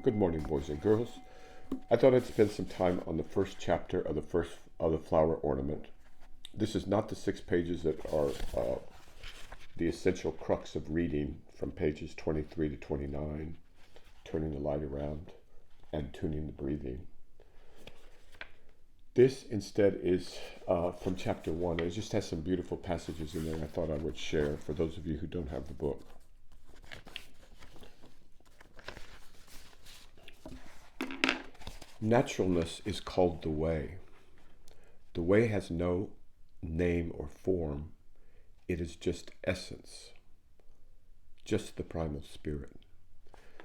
Good morning, boys and girls. I thought I'd spend some time on the first chapter of the flower ornament. This is not the 6 pages that are the essential crux of reading from pages 23 to 29, turning the light around and tuning the breathing. This instead is from chapter 1. It just has some beautiful passages in there I thought I would share for those of you who don't have the book. Naturalness is called the way. The way has no name or form. It is just essence, just the primal spirit.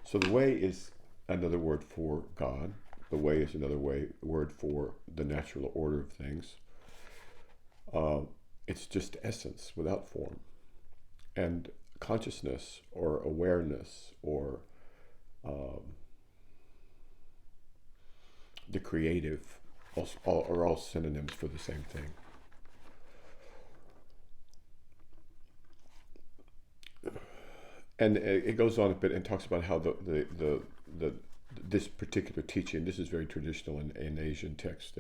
So the way is another word for God. The way is another word for the natural order of things. It's just essence without form. And consciousness or awareness or the creative are all synonyms for the same thing. And it goes on a bit and talks about how this particular teaching, this is very traditional in Asian text,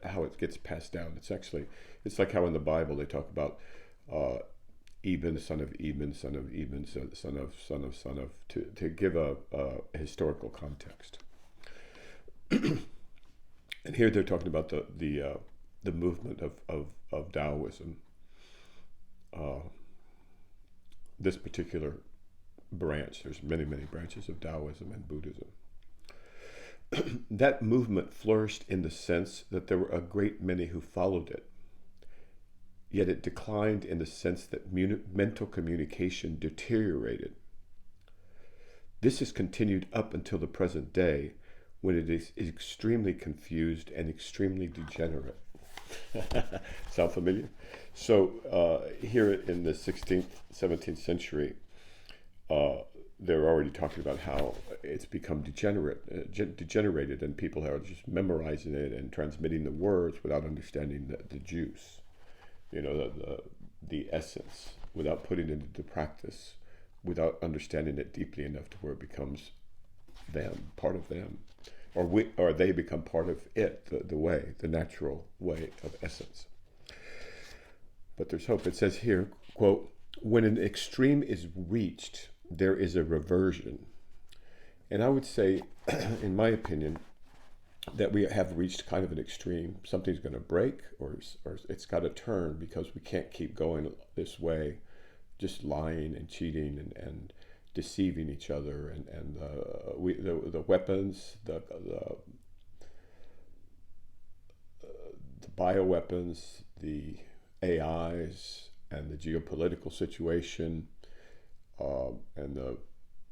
how it gets passed down. It's like how in the Bible they talk about Eben, son of Eben, son of Eben, son of, to give a historical context. And here they're talking about the movement of Taoism. This particular branch, there's many branches of Taoism and Buddhism. That movement flourished in the sense that there were a great many who followed it. Yet it declined in the sense that mental communication deteriorated. This has continued up until the present day, when it is extremely confused and extremely degenerate. Sound familiar? So here in the 16th, 17th century, they're already talking about how it's become degenerated, and people are just memorizing it and transmitting the words without understanding the juice, the essence, without putting it into practice, without understanding it deeply enough to where it becomes them, part of them. Or they become part of it, the way, the natural way of essence. But there's hope. It says here, quote, when an extreme is reached, there is a reversion. And I would say, in my opinion, that we have reached kind of an extreme. Something's going to break, or it's got to turn, because we can't keep going this way, just lying and cheating and deceiving each other, and the weapons, the bioweapons, the AIs, and the geopolitical situation, and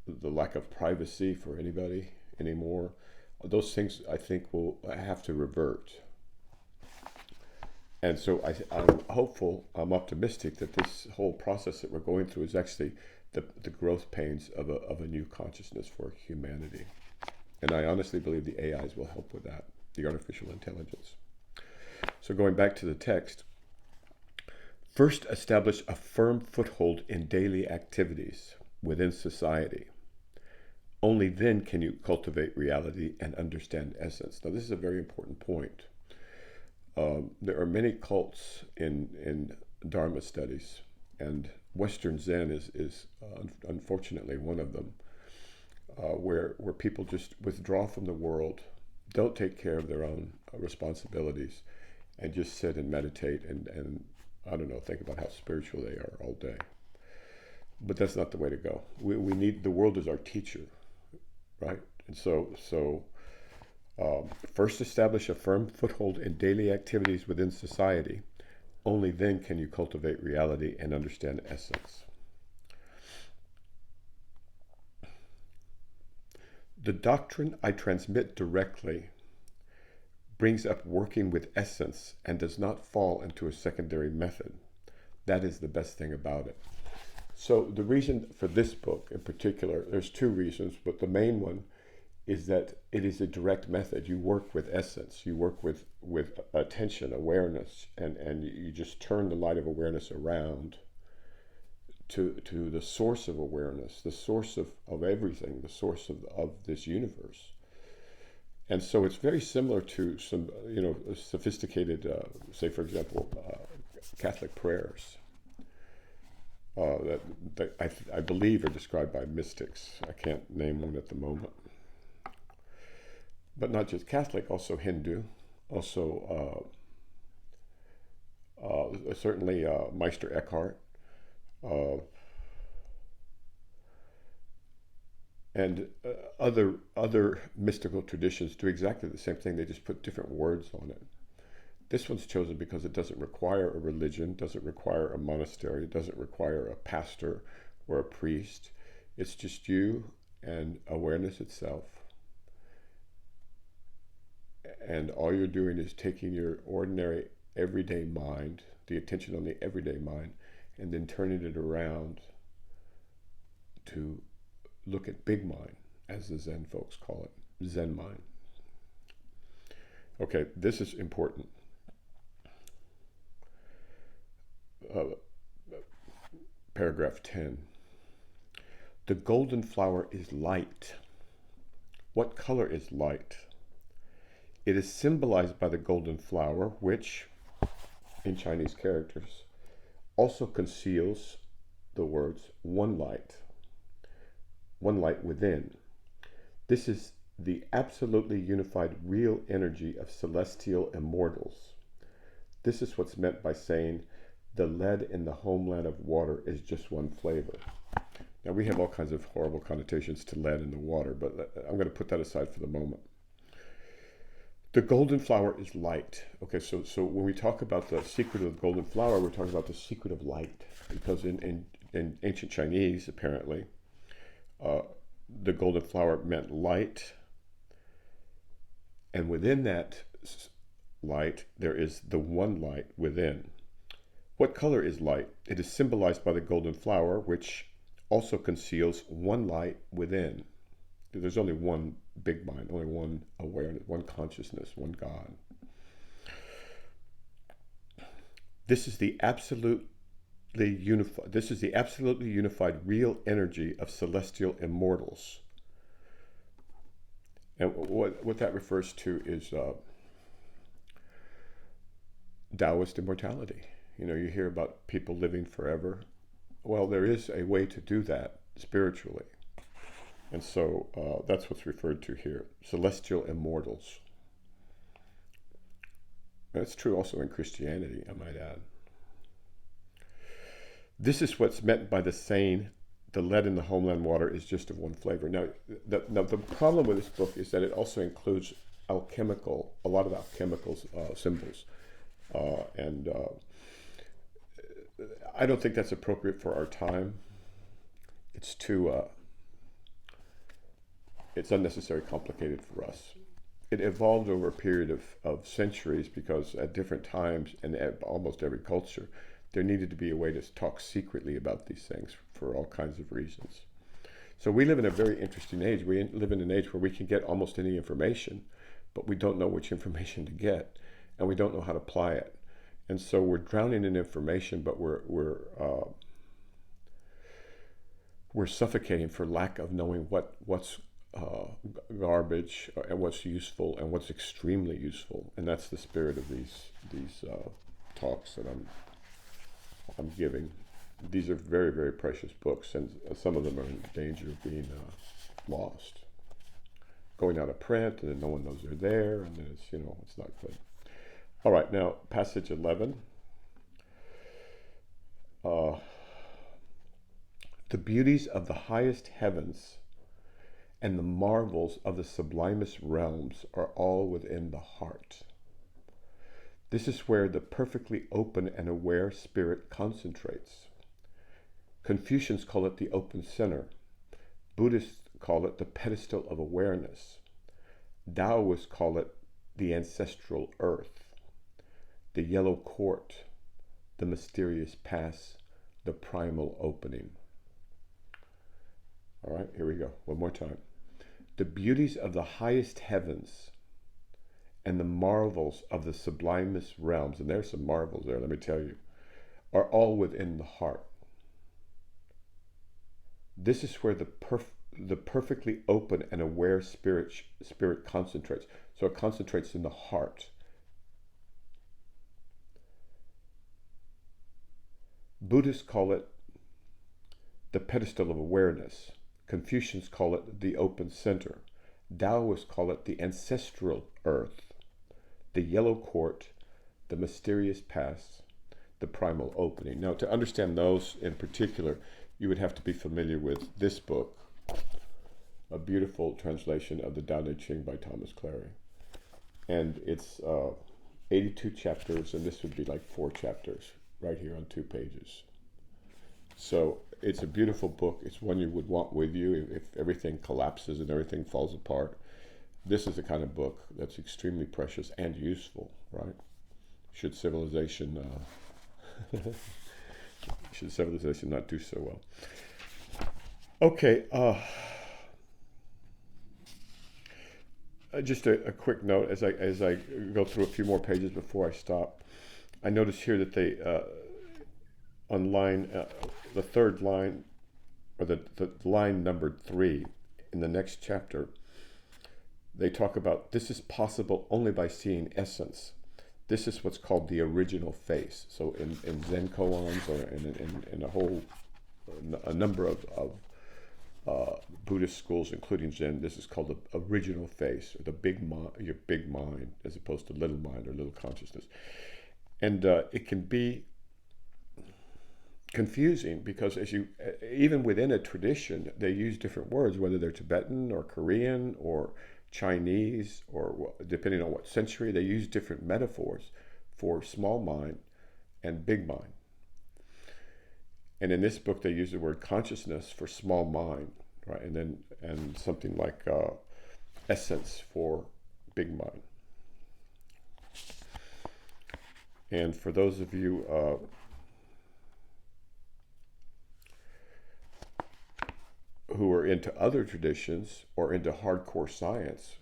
the lack of privacy for anybody anymore. Those things, I think, will have to revert. And so I'm hopeful, I'm optimistic that this whole process that we're going through is actually the growth pains of a new consciousness for humanity. And I honestly believe the AIs will help with that, the artificial intelligence. So going back to the text, first establish a firm foothold in daily activities within society. Only then can you cultivate reality and understand essence. Now, this is a very important point. There are many cults in Dharma studies, and Western Zen is unfortunately one of them, where people just withdraw from the world, don't take care of their own responsibilities, and just sit and meditate and I don't know, think about how spiritual they are all day. But that's not the way to go. We need, the world is our teacher, right? And so first establish a firm foothold in daily activities within society. Only then can you cultivate reality and understand essence. The doctrine I transmit directly brings up working with essence and does not fall into a secondary method. That is the best thing about it. So the reason for this book in particular, there's two reasons, but the main one is that it is a direct method. You work with essence, you work with attention, awareness, and you just turn the light of awareness around to the source of awareness, the source of everything, the source of this universe. And so it's very similar to some, sophisticated, say, for example, Catholic prayers that I believe are described by mystics. I can't name one at the moment. But not just Catholic, also Hindu, also certainly Meister Eckhart, and other mystical traditions do exactly the same thing. They just put different words on it. This one's chosen because it doesn't require a religion, doesn't require a monastery, doesn't require a pastor or a priest. It's just you and awareness itself. And all you're doing is taking your ordinary everyday mind, the attention on the everyday mind, and then turning it around to look at big mind, as the Zen folks call it, Zen mind. Okay, this is important. Paragraph 10. The golden flower is light. What color is light? It is symbolized by the golden flower, which, in Chinese characters, also conceals the words one light within. This is the absolutely unified real energy of celestial immortals. This is what's meant by saying the lead in the homeland of water is just one flavor. Now, we have all kinds of horrible connotations to lead in the water, but I'm going to put that aside for the moment. The golden flower is light. Okay, so when we talk about the secret of the golden flower, we're talking about the secret of light, because in ancient Chinese, apparently, the golden flower meant light, and within that light, there is the one light within. What color is light? It is symbolized by the golden flower, which also conceals one light within. There's only one big mind, only one awareness, one consciousness, one God. This is the absolutely unified real energy of celestial immortals. And what that refers to is Taoist immortality. You hear about people living forever. Well, there is a way to do that spiritually. And so that's what's referred to here, celestial immortals. That's true also in Christianity, I might add. This is what's meant by the saying, the lead in the homeland water is just of one flavor. Now, the problem with this book is that it also includes a lot of alchemical symbols. And I don't think that's appropriate for our time. It's it's unnecessarily complicated for us. It evolved over a period of centuries, because at different times and at almost every culture, there needed to be a way to talk secretly about these things for all kinds of reasons. So we live in a very interesting age. We live in an age where we can get almost any information, but we don't know which information to get, and we don't know how to apply it. And so we're drowning in information, but we're suffocating for lack of knowing what's garbage and what's useful and what's extremely useful. And that's the spirit of these talks that I'm giving. These are very, very precious books, and some of them are in danger of being lost, going out of print, and then no one knows they're there, and then it's not good. All right, now passage 11. The beauties of the highest heavens and the marvels of the sublimest realms are all within the heart. This is where the perfectly open and aware spirit concentrates. Confucians call it the open center. Buddhists call it the pedestal of awareness. Taoists call it the ancestral earth, the yellow court, the mysterious pass, the primal opening. All right, here we go. One more time. The beauties of the highest heavens and the marvels of the sublimest realms, and there's some marvels there, let me tell you, are all within the heart. This is where the perfectly open and aware spirit concentrates. So it concentrates in the heart. Buddhists call it the pedestal of awareness. Confucians call it the open center. Taoists call it the ancestral earth, the yellow court, the mysterious past, the primal opening. Now, to understand those in particular, you would have to be familiar with this book, a beautiful translation of the Tao Te Ching by Thomas Cleary. And it's 82 chapters, and this would be like 4 chapters right here on 2 pages. So it's a beautiful book. It's one you would want with you if everything collapses and everything falls apart. This is the kind of book that's extremely precious and useful, right? Should civilization not do so well? Okay. Just a quick note as I go through a few more pages before I stop. I notice here that they on line the third line, or the line numbered 3 in the next chapter, they talk about this is possible only by seeing essence. This is what's called the original face. So in Zen koans, or in a number of Buddhist schools, including Zen, this is called the original face, or the your big mind, as opposed to little mind or little consciousness. And it can be confusing because even within a tradition, they use different words, whether they're Tibetan or Korean or Chinese, or depending on what century, they use different metaphors for small mind and big mind. And in this book, they use the word consciousness for small mind, right? And something like essence for big mind. And for those of you who are into other traditions or into hardcore science,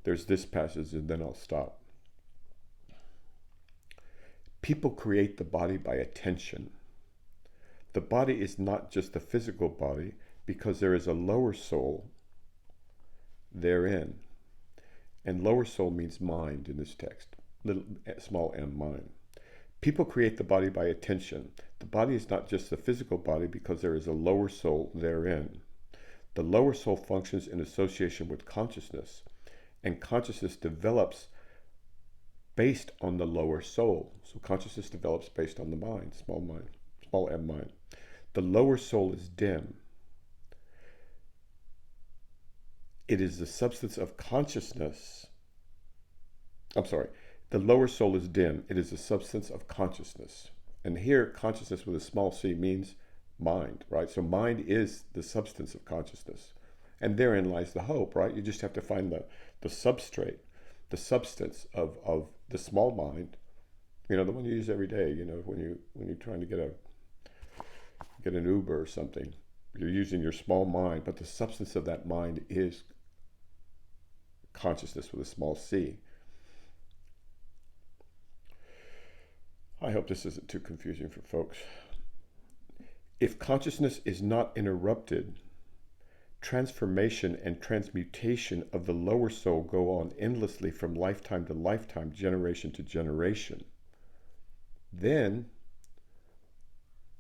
there's this passage, and then I'll stop. People create the body by attention. The body is not just the physical body, because there is a lower soul therein. And lower soul means mind in this text, small m, mind. People create the body by attention. The body is not just the physical body, because there is a lower soul therein. The lower soul functions in association with consciousness, and consciousness develops based on the lower soul. So consciousness develops based on the mind, small m mind. The lower soul is dim. It is the substance of consciousness. The lower soul is dim. It is the substance of consciousness. And here, consciousness with a small c means mind, right? So mind is the substance of consciousness. And therein lies the hope, right? You just have to find the substrate, the substance of the small mind, the one you use every day, when you're trying to get an Uber or something. You're using your small mind, but the substance of that mind is consciousness with a small c. I hope this isn't too confusing for folks. If consciousness is not interrupted, transformation and transmutation of the lower soul go on endlessly from lifetime to lifetime, generation to generation. Then,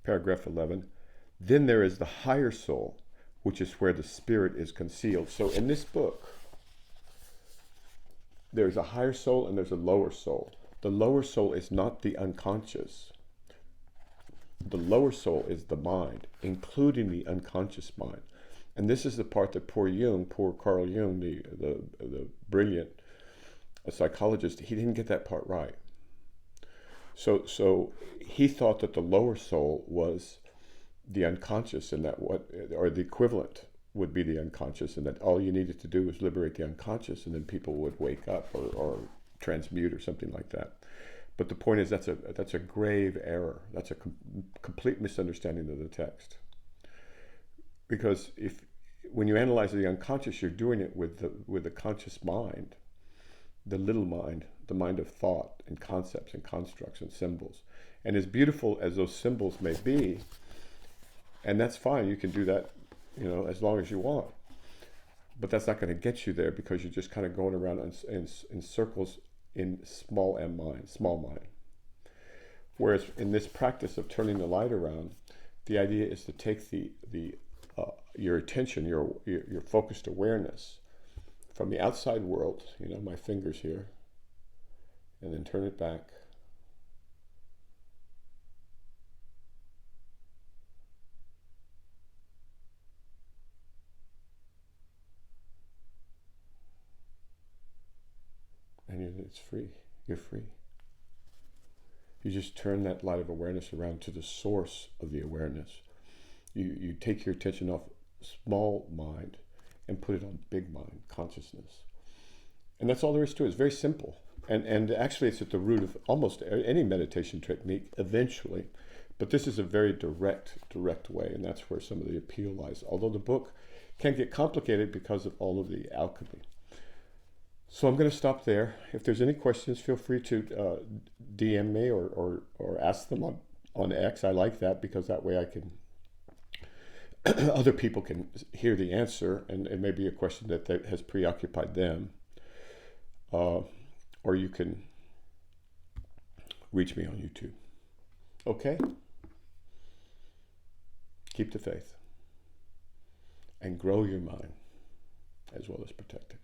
paragraph 11, then there is the higher soul, which is where the spirit is concealed. So in this book, there's a higher soul and there's a lower soul. The lower soul is not the unconscious. The lower soul is the mind, including the unconscious mind. And this is the part that poor Carl Jung, the brilliant psychologist, he didn't get that part right. So he thought that the lower soul was the unconscious, and that or the equivalent would be the unconscious, and that all you needed to do was liberate the unconscious, and then people would wake up or transmute or something like that. But the point is that's a grave error. That's a complete misunderstanding of the text. Because when you analyze the unconscious, you're doing it with the conscious mind, the little mind, the mind of thought and concepts and constructs and symbols. And as beautiful as those symbols may be, And that's fine. You can do that, as long as you want. But that's not going to get you there, because you're just kind of going around in circles in small mind. Whereas in this practice of turning the light around, the idea is to take your attention, your focused awareness from the outside world, my fingers here, and then turn it back. And it's free. You're free. You just turn that light of awareness around to the source of the awareness. You take your attention off small mind and put it on big mind, consciousness. And that's all there is to it. It's very simple. And actually it's at the root of almost any meditation technique eventually. But this is a very direct way, and that's where some of the appeal lies. Although the book can get complicated because of all of the alchemy. So I'm going to stop there. If there's any questions, feel free to DM me or ask them on X. I like that, because that way I can other people can hear the answer, and it may be a question that has preoccupied them. Or you can reach me on YouTube. Okay? Keep the faith and grow your mind as well as protect it.